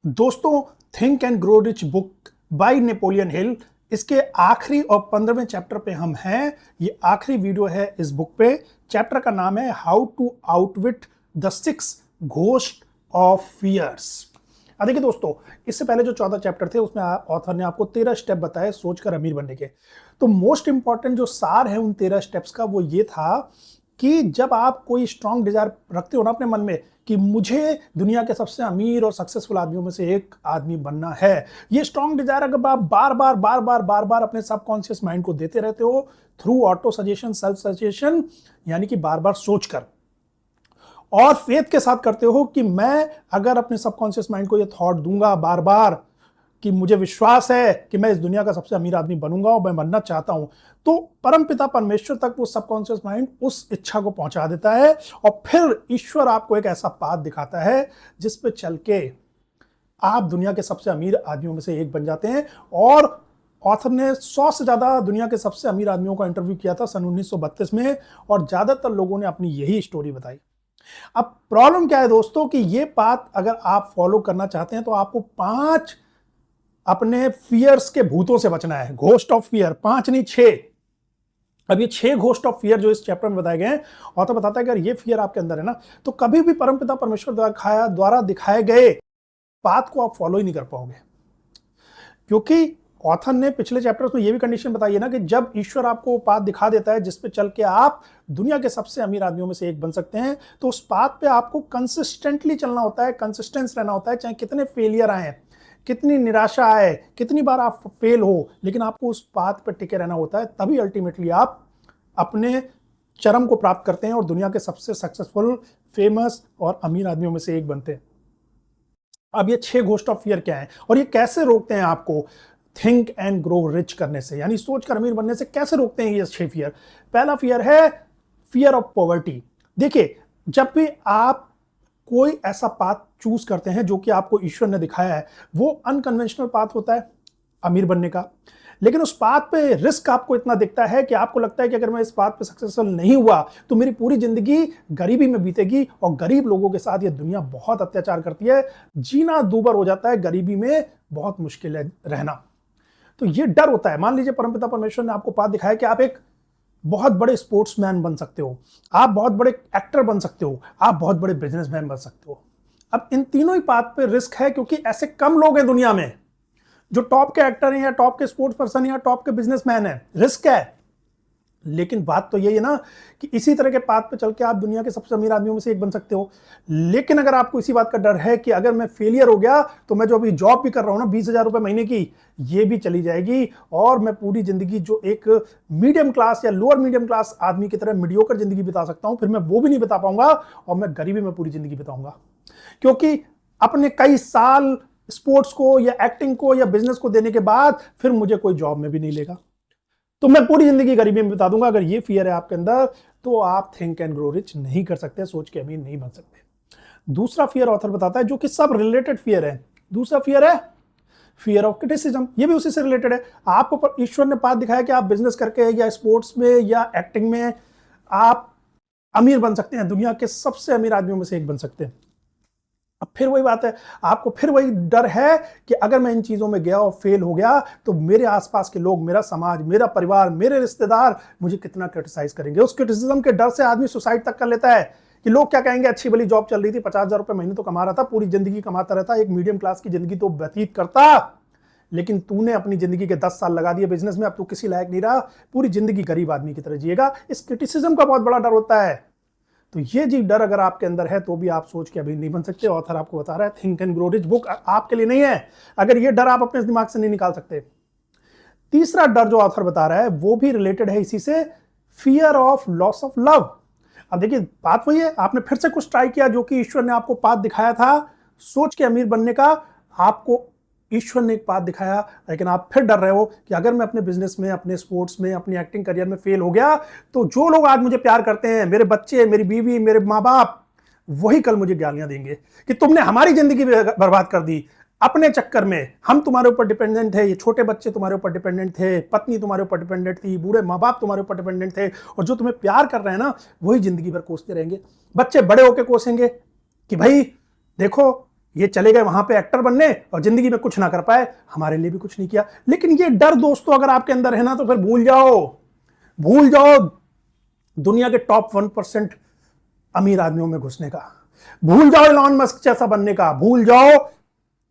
दोस्तों, think and grow rich book by Napoleon Hill, इसके आखिरी और 15वें चैप्टर पे हम हैं। ये आखिरी वीडियो है इस बुक पे। चैप्टर का नाम है how to outwit the 6 ghost of fears. अब देखिए दोस्तों, इससे पहले जो 14 चैप्टर थे उसमें ऑथर ने आपको 13 स्टेप बताए सोचकर अमीर बनने के। तो मोस्ट इंपॉर्टेंट जो सार है उन 13 स्टेप्स का वो ये था कि जब आप कोई स्ट्रांग डिजायर रखते हो ना अपने मन में कि मुझे दुनिया के सबसे अमीर और सक्सेसफुल आदमियों में से एक आदमी बनना है, ये स्ट्रांग डिजायर अगर आप बार बार अपने सबकॉन्शियस माइंड को देते रहते हो through auto suggestion, self suggestion, यानी कि बार बार सोचकर, और फेथ के साथ करते हो कि मैं अगर अपने सबकॉन्शियस माइंड को ये थॉट दूंगा बार बार कि मुझे विश्वास है कि मैं इस दुनिया का सबसे अमीर आदमी बनूंगा और मैं बनना चाहता हूं, तो परमपिता परमेश्वर तक वो सबकॉन्शियस माइंड उस इच्छा को पहुंचा देता है और फिर ईश्वर आपको एक ऐसा पाथ दिखाता है जिस पे चल के आप दुनिया के सबसे अमीर आदमियों में से एक बन जाते हैं। और ऑथर ने 100 से ज्यादा दुनिया के सबसे अमीर आदमियों का इंटरव्यू किया था सन 1932 में, और ज्यादातर लोगों ने अपनी यही स्टोरी बताई। अब प्रॉब्लम क्या है दोस्तों कि ये पाथ अगर आप फॉलो करना चाहते हैं तो आपको 5 अपने फियर्स के भूतों से बचना है। घोस्ट ऑफ फियर 5 नहीं 6। अब ये 6 घोस्ट ऑफ फियर जो इस चैप्टर में बताए गए हैं, और तो बताता है कि अगर ये फियर आपके अंदर है ना तो कभी भी परमपिता परमेश्वर द्वारा दिखाए गए पाथ को आप फॉलो ही नहीं कर पाओगे। क्योंकि ऑथर ने पिछले चैप्टर्स में ये भी कंडीशन बताई है ना कि जब ईश्वर आपको पाथ दिखा देता है जिस पे चल के आप दुनिया के सबसे अमीर आदमियों में से एक बन सकते हैं, तो उस पाथ पे आपको कंसिस्टेंटली चलना होता है, कंसिस्टेंस रहना होता है, चाहे कितने फेलियर आए, कितनी निराशा आए, कितनी बार आप फेल हो, लेकिन आपको उस पाथ पर टिके रहना होता है। तभी अल्टीमेटली आप अपने चरम को प्राप्त करते हैं और दुनिया के सबसे सक्सेसफुल, फेमस और अमीर आदमियों में से एक बनते हैं। अब ये 6 घोस्ट ऑफ फियर क्या है और ये कैसे रोकते हैं आपको थिंक एंड ग्रो रिच करने से, यानी सोचकर अमीर बनने से कैसे रोकते हैं ये 6 फियर। पहला फियर है फियर ऑफ पॉवर्टी। देखिए, जब भी आप कोई ऐसा पाथ चूज करते हैं जो कि आपको ईश्वर ने दिखाया है, वो अनकन्वेंशनल पाथ होता है अमीर बनने का, लेकिन उस पाथ पे रिस्क आपको इतना दिखता है कि आपको लगता है कि अगर मैं इस पाथ पे सक्सेसफुल नहीं हुआ तो मेरी पूरी जिंदगी गरीबी में बीतेगी, और गरीब लोगों के साथ ये दुनिया बहुत अत्याचार करती है, जीना दूभर हो जाता है, गरीबी में बहुत मुश्किल है रहना। तो ये डर होता है। मान लीजिए परमपिता परमेश्वर ने आपको पाथ दिखाया कि आप एक बहुत बड़े स्पोर्ट्समैन बन सकते हो, आप बहुत बड़े एक्टर बन सकते हो, आप बहुत बड़े बिजनेसमैन बन सकते हो। अब इन तीनों ही पाथ पे रिस्क है, क्योंकि ऐसे कम लोग हैं दुनिया में जो टॉप के एक्टर हैं या टॉप के स्पोर्ट्स पर्सन या टॉप के बिजनेसमैन हैं। रिस्क है, लेकिन बात तो यही है ना कि इसी तरह के पाथ पे चल के आप दुनिया के सबसे अमीर आदमियों में से एक बन सकते हो। लेकिन अगर आपको इसी बात का डर है कि अगर मैं फेलियर हो गया तो मैं जो अभी जॉब भी कर रहा हूं ना 20,000 रुपए महीने की, ये भी चली जाएगी और मैं पूरी जिंदगी जो एक मीडियम क्लास या लोअर मीडियम क्लास आदमी की तरह मीडियोकर जिंदगी बिता सकता हूं, फिर मैं वो भी नहीं बिता पाऊंगा और मैं गरीबी में पूरी जिंदगी बिताऊंगा। क्योंकि अपने कई साल स्पोर्ट्स को या एक्टिंग को या बिजनेस को देने के बाद फिर मुझे कोई जॉब में भी नहीं लेगा, तो मैं पूरी जिंदगी गरीबी में बिता दूंगा। अगर ये फियर है आपके अंदर तो आप थिंक एंड ग्रो रिच नहीं कर सकते, सोच के अमीर नहीं बन सकते। दूसरा फियर ऑथर बताता है जो कि सब रिलेटेड फियर है। दूसरा फियर है फियर ऑफ क्रिटिसिज्म। ये भी उसी से रिलेटेड है। आपको ईश्वर ने पाथ दिखाया कि आप बिजनेस करके या स्पोर्ट्स में या एक्टिंग में आप अमीर बन सकते हैं, दुनिया के सबसे अमीर आदमियों में से एक बन सकते हैं। अब फिर वही बात है, आपको फिर वही डर है कि अगर मैं इन चीजों में गया और फेल हो गया तो मेरे आसपास के लोग, मेरा समाज, मेरा परिवार, मेरे रिश्तेदार मुझे कितना क्रिटिसाइज करेंगे। उस क्रिटिसिज्म के डर से आदमी सुसाइड तक कर लेता है कि लोग क्या कहेंगे। अच्छी भली जॉब चल रही थी, 50,000 रुपए महीने तो कमा रहा था, पूरी जिंदगी कमाता रहता, एक मीडियम क्लास की जिंदगी तो व्यतीत करता, लेकिन तूने अपनी जिंदगी के 10 साल लगा दिए बिजनेस में, अब तू किसी लायक नहीं रहा, पूरी जिंदगी गरीब आदमी की तरह जिएगा। इस क्रिटिसिज्म का बहुत बड़ा डर होता है। तो ये जी डर अगर आपके अंदर है तो भी आप सोच के अभी नहीं बन सकते। ऑथर आपको बता रहा है think and grow rich book आपके लिए नहीं है अगर ये डर आप अपने दिमाग से नहीं निकाल सकते। तीसरा डर जो ऑथर बता रहा है वो भी रिलेटेड है इसी से, fear of loss of love. अब देखिए, बात वही है, आपने फिर से कुछ ट्राई किया जो कि ईश्वर ने आपको पाथ दिखाया था सोच के अमीर बनने का, आपको ईश्वर ने एक पाथ दिखाया, लेकिन आप फिर डर रहे हो कि अगर मैं अपने बिजनेस में, अपने स्पोर्ट्स में, अपनी एक्टिंग करियर में फेल हो गया तो जो लोग आज मुझे प्यार करते हैं, मेरे बच्चे, मेरी बीवी, मेरे माँ बाप, वही कल मुझे गालियां देंगे कि तुमने हमारी जिंदगी बर्बाद कर दी अपने चक्कर में। हम तुम्हारे ऊपर डिपेंडेंट थे, ये छोटे बच्चे तुम्हारे ऊपर डिपेंडेंट थे, पत्नी तुम्हारे ऊपर डिपेंडेंट थी, बूढ़े माँ बाप तुम्हारे ऊपर डिपेंडेंट थे, और जो तुम्हें प्यार कर रहे हैं ना वही जिंदगी भर कोसते रहेंगे। बच्चे बड़े होकर कोसेंगे कि भाई देखो ये चले गए वहां पे एक्टर बनने और जिंदगी में कुछ ना कर पाए, हमारे लिए भी कुछ नहीं किया। लेकिन ये डर दोस्तों अगर आपके अंदर है ना, तो फिर भूल जाओ, भूल जाओ दुनिया के टॉप 1% अमीर आदमियों में घुसने का, भूल जाओ इलॉन मस्क जैसा बनने का, भूल जाओ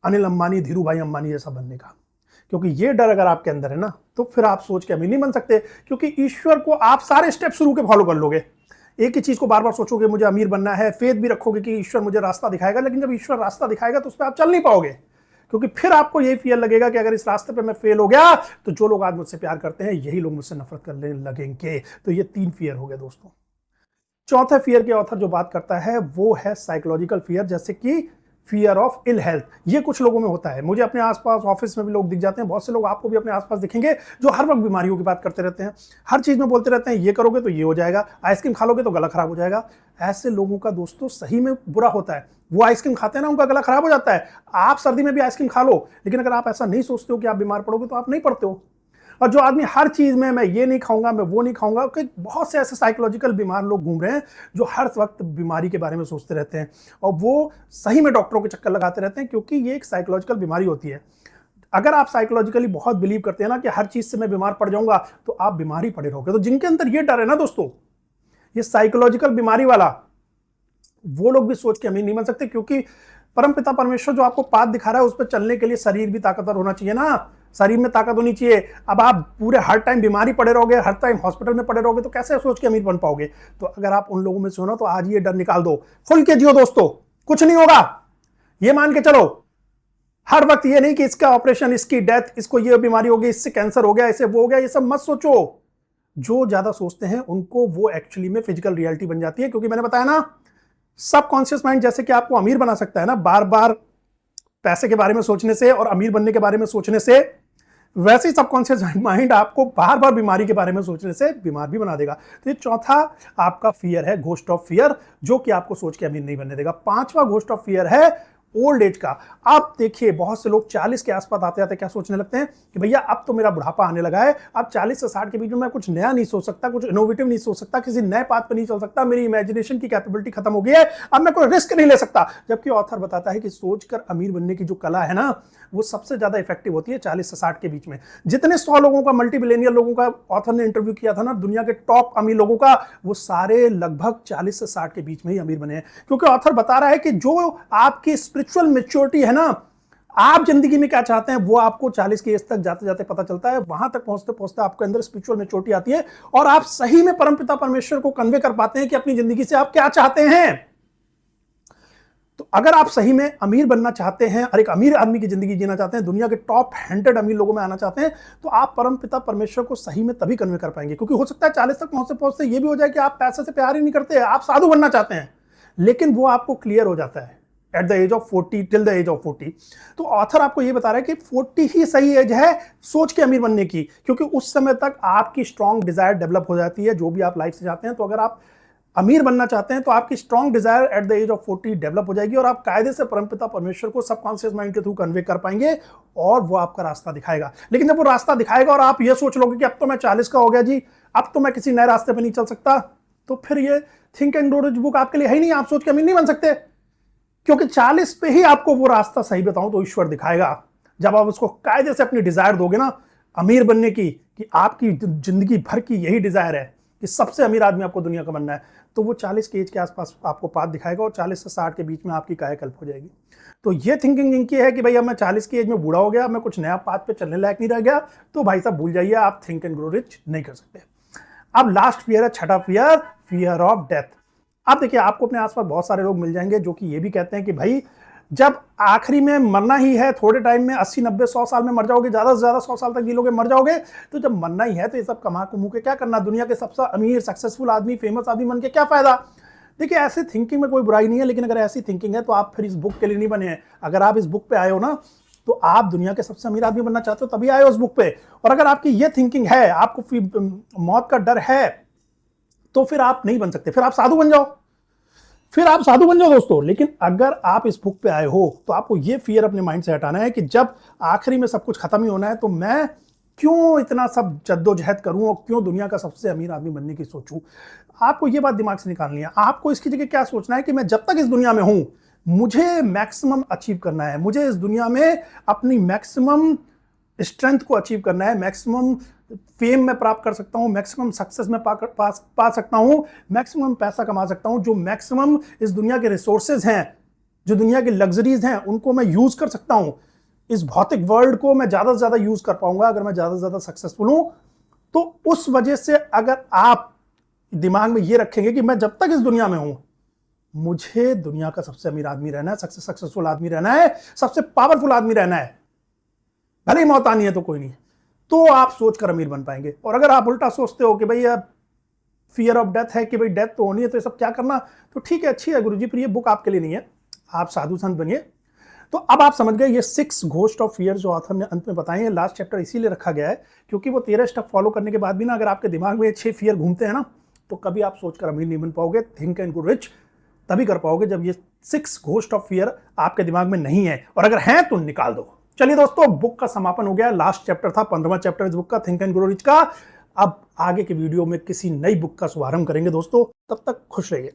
अनिल अंबानी, धीरू भाई अंबानी जैसा बनने का। क्योंकि ये डर अगर आपके अंदर है ना, तो फिर आप सोच के अमीर नहीं बन सकते। क्योंकि ईश्वर को आप सारे स्टेप शुरू के फॉलो कर लोगे, एक ही चीज को बार बार सोचोगे मुझे अमीर बनना है, फेथ भी रखोगे कि ईश्वर मुझे रास्ता दिखाएगा, लेकिन जब ईश्वर रास्ता दिखाएगा तो उस पर आप चल नहीं पाओगे। क्योंकि फिर आपको यही फियर लगेगा कि अगर इस रास्ते पे मैं फेल हो गया तो जो लोग आज मुझसे प्यार करते हैं यही लोग मुझसे नफरत करने लगेंगे। तो ये 3 फियर हो गए दोस्तों। चौथे फियर के ऑथर जो बात करता है वो है साइकोलॉजिकल फियर, जैसे कि फियर ऑफ इल हेल्थ। ये कुछ लोगों में होता है, मुझे अपने आसपास ऑफिस में भी लोग दिख जाते हैं, बहुत से लोग आपको भी अपने आसपास दिखेंगे जो हर वक्त बीमारियों की बात करते रहते हैं, हर चीज में बोलते रहते हैं ये करोगे तो ये हो जाएगा, आइसक्रीम खा लोगे तो गला खराब हो जाएगा। ऐसे लोगों का दोस्तों सही में बुरा होता है, वो आइसक्रीम खाते हैं ना उनका गला खराब हो जाता है। आप सर्दी में भी आइसक्रीम खा लो, लेकिन अगर आप ऐसा नहीं सोचते हो कि आप बीमार पड़ोगे तो आप नहीं पड़ते हो। और जो आदमी हर चीज में मैं ये नहीं खाऊंगा, मैं वो नहीं खाऊंगा, कि बहुत से ऐसे साइकोलॉजिकल बीमार लोग घूम रहे हैं जो हर वक्त बीमारी के बारे में सोचते रहते हैं और वो सही में डॉक्टरों के चक्कर लगाते रहते हैं, क्योंकि ये एक साइकोलॉजिकल बीमारी होती है। अगर आप साइकोलॉजिकली बहुत बिलीव करते हैं ना कि हर चीज से मैं बीमार पड़ जाऊंगा, तो आप बीमार ही पड़े रहोगे। तो जिनके अंदर ये डर है ना दोस्तों, ये साइकोलॉजिकल बीमारी वाला, वो लोग भी सोच के अमीर नहीं बन सकते। क्योंकि परमपिता परमेश्वर जो आपको पाथ दिखा रहा है उस पर चलने के लिए शरीर भी ताकतवर होना चाहिए ना, शरीर में ताकत होनी चाहिए। अब आप पूरे हर टाइम बीमारी पड़े रहोगे, हर टाइम हॉस्पिटल में पड़े रहोगे, तो कैसे सोच के अमीर बन पाओगे। तो अगर आप उन लोगों में से हो ना, तो आज ये डर निकाल दो, खुल के जियो दोस्तों, कुछ नहीं होगा, ये मान के चलो। हर वक्त ये नहीं कि इसका ऑपरेशन, इसकी डेथ, इसको ये बीमारी हो गई, इससे कैंसर हो गया, इससे वो हो गया, ये सब मत सोचो। जो ज्यादा सोचते हैं उनको वो एक्चुअली में फिजिकल रियलिटी बन जाती है। क्योंकि मैंने बताया ना, सबकॉन्शियस माइंड जैसे कि आपको अमीर बना सकता है ना बार बार पैसे के बारे में सोचने से और अमीर बनने के बारे में सोचने से, वैसे ही सबकॉन्शियस माइंड आपको बार बार बीमारी के बारे में सोचने से बीमार भी बना देगा। तो ये चौथा आपका फियर है, घोस्ट ऑफ फियर, जो कि आपको सोच के अमीर नहीं बनने देगा। पांचवा घोस्ट ऑफ फियर है ओल्ड एज का। आप देखिए बहुत से लोग 40 के आसपास आते आते क्या सोचने लगते हैं कि भैया अब तो मेरा बुढ़ापा आने लगा है, अब 40 से 60 के बीच में मैं कुछ नया नहीं सोच सकता, कुछ इनोवेटिव नहीं सोच सकता, किसी नए पाथ पर नहीं चल सकता, मेरी इमेजिनेशन की कैपेबिलिटी खत्म हो गई है, अब मैं कोई रिस्क नहीं ले सकता। जबकि ऑथर बताता है कि सोचकर अमीर बनने की जो कला है ना, वो सबसे ज्यादा इफेक्टिव होती है 40 से 60 के बीच में। जितने 100 लोगों का, मल्टी बिलियनियर लोगों का ऑथर ने इंटरव्यू किया था ना, दुनिया के टॉप अमीर लोगों का, वो सारे लगभग 40 से 60 के बीच में ही अमीर बने हैं। क्योंकि ऑथर बता रहा है कि जो आपकी स्पिरिचुअल मैच्योरिटी है ना, आप जिंदगी में क्या चाहते हैं, वो आपको 40 की एज तक जाते जाते पता चलता है। वहां तक पहुंचते पहुंचते आपके अंदर स्पिरिचुअल मैच्योरिटी आती है और आप सही में परमपिता परमेश्वर को कन्वे कर पाते हैं कि अपनी जिंदगी से आप क्या चाहते हैं। तो अगर आप सही में अमीर बनना चाहते हैं और एक अमीर आदमी की जिंदगी जीना चाहते हैं, दुनिया के टॉप 100 अमीर लोगों में आना चाहते हैं, तो आप परमपिता परमेश्वर को सही में तभी कन्वे कर पाएंगे। क्योंकि हो सकता है 40 तक पहुंचते पहुंचते ये भी हो जाए कि आप पैसे से प्यार ही नहीं करते, आप साधु बनना चाहते हैं, लेकिन वो आपको क्लियर हो जाता है at the age of 40, till the age of 40। तो ऑथर आपको ये बता रहा है कि 40 ही सही एज है सोच के अमीर बनने की, क्योंकि उस समय तक आपकी स्ट्रॉन्ग डिजायर डेवलप हो जाती है, जो भी आप लाइफ से चाहते हैं। तो अगर आप अमीर बनना चाहते हैं तो आपकी strong desire at the age of 40 develop हो जाएगी और आप कायदे से परमपिता परमेश्वर को सबकॉन्शियस माइंड के थ्रू कन्वे कर पाएंगे और वो आपका रास्ता दिखाएगा। लेकिन जब वो रास्ता दिखाएगा और आप ये सोच लोगे कि अब तो मैं 40 का हो गया जी, अब तो मैं किसी नए रास्ते पे नहीं चल सकता, तो फिर ये think and grow rich book आपके लिए है ही नहीं। आप सोच के अमीर नहीं बन सकते, क्योंकि 40 पे ही आपको वो रास्ता सही बताऊं तो ईश्वर दिखाएगा। जब आप उसको कायदे से अपनी डिजायर दोगे ना अमीर बनने की, कि आपकी जिंदगी भर की यही डिजायर है कि सबसे अमीर आदमी आपको दुनिया का बनना है, तो वो 40 के एज के आसपास आपको पाथ दिखाएगा और 40 से 60 के बीच में आपकी कायाकल्प हो जाएगी। तो ये थिंकिंग इनकी है कि भाई अब मैं 40 की एज में बूढ़ा हो गया, मैं कुछ नया पाथ पे चलने लायक नहीं रह गया, तो भाई साहब भूल जाइए, आप थिंक एंड ग्रो रिच नहीं कर सकते। अब लास्ट फियर है, छठा फियर, फियर ऑफ डेथ। अब देखिए आपको अपने आसपास बहुत सारे लोग मिल जाएंगे जो कि ये भी कहते हैं कि भाई जब आखिरी में मरना ही है, थोड़े टाइम में 80, 90, 100 साल में मर जाओगे, ज्यादा से ज्यादा 100 साल तक जीलोगे, मर जाओगे, तो जब मरना ही है तो ये सब कमा कुमू के क्या करना, दुनिया के सबसे अमीर सक्सेसफुल आदमी, फेमस आदमी बन के क्या फायदा। देखिए ऐसे थिंकिंग में कोई बुराई नहीं है, लेकिन अगर ऐसी थिंकिंग है तो आप फिर इस बुक के लिए नहीं बने हैं। अगर आप इस बुक पे आए हो ना, तो आप दुनिया के सबसे अमीर आदमी बनना चाहते हो तभी आए हो उस बुक पे। और अगर आपकी ये थिंकिंग है, आपको मौत का डर है, तो फिर आप नहीं बन सकते, फिर आप साधु बन जाओ, फिर आप साधु बन जाओ दोस्तों। लेकिन अगर आप इस बुक पे आए हो तो आपको ये फियर अपने माइंड से हटाना है कि जब आखिरी में सब कुछ खत्म ही होना है, तो मैं क्यों इतना सब जद्दोजहद करूं और क्यों दुनिया का सबसे अमीर आदमी बनने की सोचूं। आपको ये बात दिमाग से निकालनी है। आपको इसकी जगह क्या सोचना है कि मैं जब तक इस दुनिया में हूं, मुझे मैक्सिमम अचीव करना है, मुझे इस दुनिया में अपनी मैक्सिमम स्ट्रेंथ को अचीव करना है, मैक्सिमम फेम में प्राप्त कर सकता हूं, मैक्सिमम सक्सेस में पा सकता हूं, मैक्सिमम पैसा कमा सकता हूं, जो मैक्सिमम इस दुनिया के रिसोर्सेज हैं, जो दुनिया की लग्जरीज हैं, उनको मैं यूज कर सकता हूं। इस भौतिक वर्ल्ड को मैं ज्यादा से ज्यादा यूज कर पाऊंगा अगर मैं ज्यादा से ज्यादा सक्सेसफुल हूं। तो उस वजह से अगर आप दिमाग में ये रखेंगे कि मैं जब तक इस दुनिया में हूं, मुझे दुनिया का सबसे अमीर आदमी रहना है, सबसे सक्सेसफुल आदमी रहना है, सबसे पावरफुल आदमी रहना है, भले ही मौत आनी है तो कोई नहीं, तो आप सोचकर अमीर बन पाएंगे। और अगर आप उल्टा सोचते हो कि भाई अब फियर ऑफ डेथ है कि भाई डेथ तो होनी है तो ये सब क्या करना, तो ठीक है, अच्छी है गुरुजी, पर ये बुक आपके लिए नहीं है, आप साधु संत बनिए। तो अब आप समझ गए ये 6 घोस्ट ऑफ फियर जो ऑथर ने अंत में बताए हैं। लास्ट चैप्टर इसीलिए रखा गया है क्योंकि वो 13 स्टेप फॉलो करने के बाद भी ना अगर आपके दिमाग में ये 6 फियर घूमते हैं ना, तो कभी आप सोचकर अमीर नहीं बन पाओगे। थिंक एंड ग्रो रिच तभी कर पाओगे जब ये 6 घोस्ट ऑफ फियर आपके दिमाग में नहीं है, और अगर हैं तो निकाल दो। चलिए दोस्तों, बुक का समापन हो गया। लास्ट चैप्टर था 15वां चैप्टर इस बुक का, थिंक एंड ग्रो रिच का। अब आगे के वीडियो में किसी नई बुक का शुभारंभ करेंगे दोस्तों, तब तक खुश रहिए।